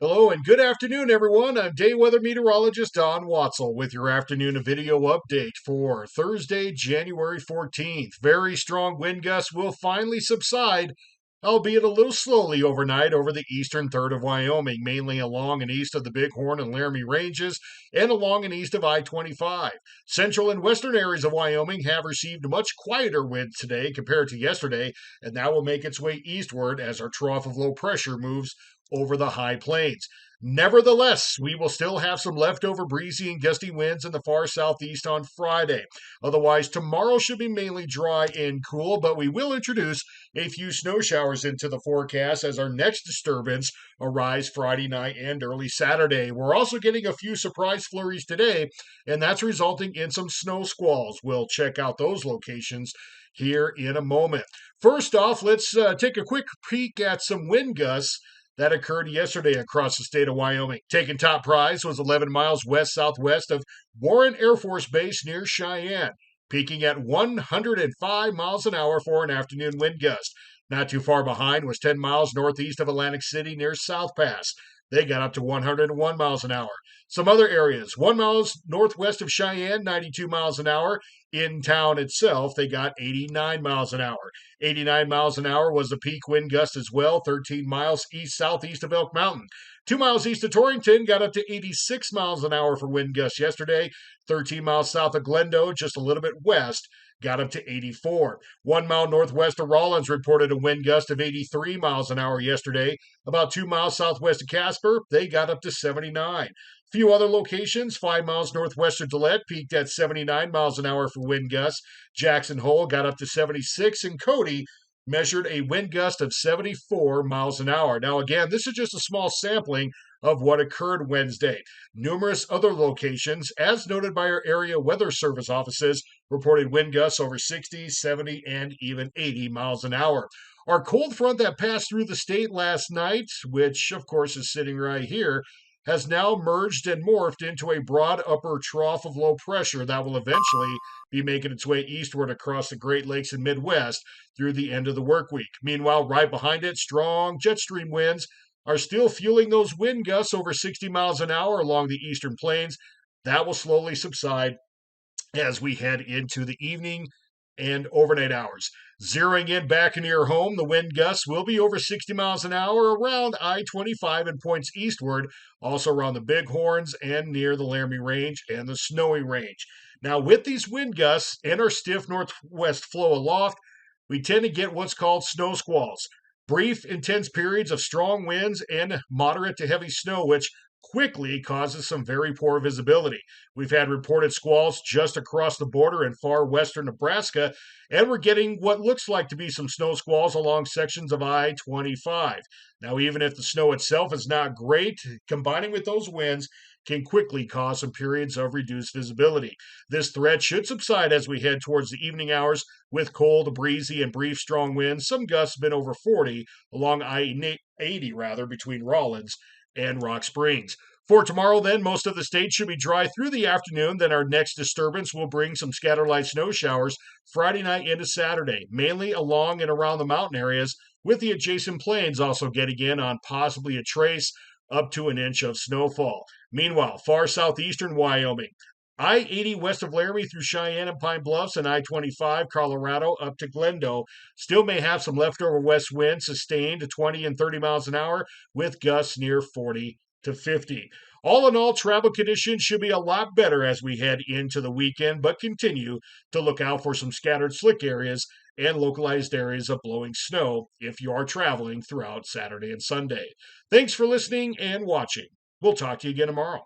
Hello and good afternoon, everyone. I'm day weather meteorologist Don Watzel with your afternoon video update for Thursday, January 14th. Very strong wind gusts will finally subside, albeit a little slowly overnight over the eastern third of Wyoming, mainly along and east of the Bighorn and Laramie Ranges and along and east of I-25. Central and western areas of Wyoming have received much quieter winds today compared to yesterday, and that will make its way eastward as our trough of low pressure moves over the high plains. Nevertheless, we will still have some leftover breezy and gusty winds in the far southeast on Friday. Otherwise, tomorrow should be mainly dry and cool, but we will introduce a few snow showers into the forecast as our next disturbance arrives Friday night and early Saturday. We're also getting a few surprise flurries today, and that's resulting in some snow squalls. We'll check out those locations here in a moment. First off, let's take a quick peek at some wind gusts that occurred yesterday across the state of Wyoming. Taking top prize was 11 miles west southwest of Warren Air Force Base near Cheyenne, peaking at 105 miles an hour for an afternoon wind gust. Not too far behind was 10 miles northeast of Atlantic City near South Pass. They got up to 101 miles an hour. Some other areas, 1 miles northwest of Cheyenne, 92 miles an hour. In town itself, they got 89 miles an hour. 89 miles an hour was the peak wind gust as well, 13 miles east southeast of Elk Mountain. 2 miles east of Torrington got up to 86 miles an hour for wind gusts yesterday. 13 miles south of Glendo, just a little bit west, got up to 84. 1 mile northwest of Rawlins reported a wind gust of 83 miles an hour yesterday. About 2 miles southwest of Casper, they got up to 79. Few other locations, 5 miles northwest of Gillette, peaked at 79 miles an hour for wind gusts. Jackson Hole got up to 76, and Cody measured a wind gust of 74 miles an hour. Now, again, this is just a small sampling of what occurred Wednesday. Numerous other locations, as noted by our area weather service offices, reported wind gusts over 60, 70, and even 80 miles an hour. Our cold front that passed through the state last night, which of course is sitting right here, has now merged and morphed into a broad upper trough of low pressure that will eventually be making its way eastward across the Great Lakes and Midwest through the end of the work week. Meanwhile, right behind it, strong jet stream winds are still fueling those wind gusts over 60 miles an hour along the eastern plains. That will slowly subside as we head into the evening and overnight hours. Zeroing in back into your home, the wind gusts will be over 60 miles an hour around I-25 and points eastward, also around the Bighorns and near the Laramie Range and the Snowy Range. Now, with these wind gusts and our stiff northwest flow aloft, we tend to get what's called snow squalls. Brief, intense periods of strong winds and moderate to heavy snow, which quickly causes some very poor visibility. We've had reported squalls just across the border in far western Nebraska, and we're getting what looks like to be some snow squalls along sections of I-25. Now, even if the snow itself is not great, combining with those winds can quickly cause some periods of reduced visibility. This threat should subside as we head towards the evening hours with cold, breezy, and brief strong winds. Some gusts have been over 40 along I-80 between Rawlins and Rock Springs. For tomorrow, then, most of the state should be dry through the afternoon. Then our next disturbance will bring some scattered light snow showers Friday night into Saturday, mainly along and around the mountain areas, with the adjacent plains also getting in on possibly a trace up to an inch of snowfall. Meanwhile, far southeastern Wyoming, I-80 west of Laramie through Cheyenne and Pine Bluffs and I-25 Colorado up to Glendo still may have some leftover west wind sustained to 20 and 30 miles an hour with gusts near 40 to 50. All in all, travel conditions should be a lot better as we head into the weekend, but continue to look out for some scattered slick areas and localized areas of blowing snow if you are traveling throughout Saturday and Sunday. Thanks for listening and watching. We'll talk to you again tomorrow.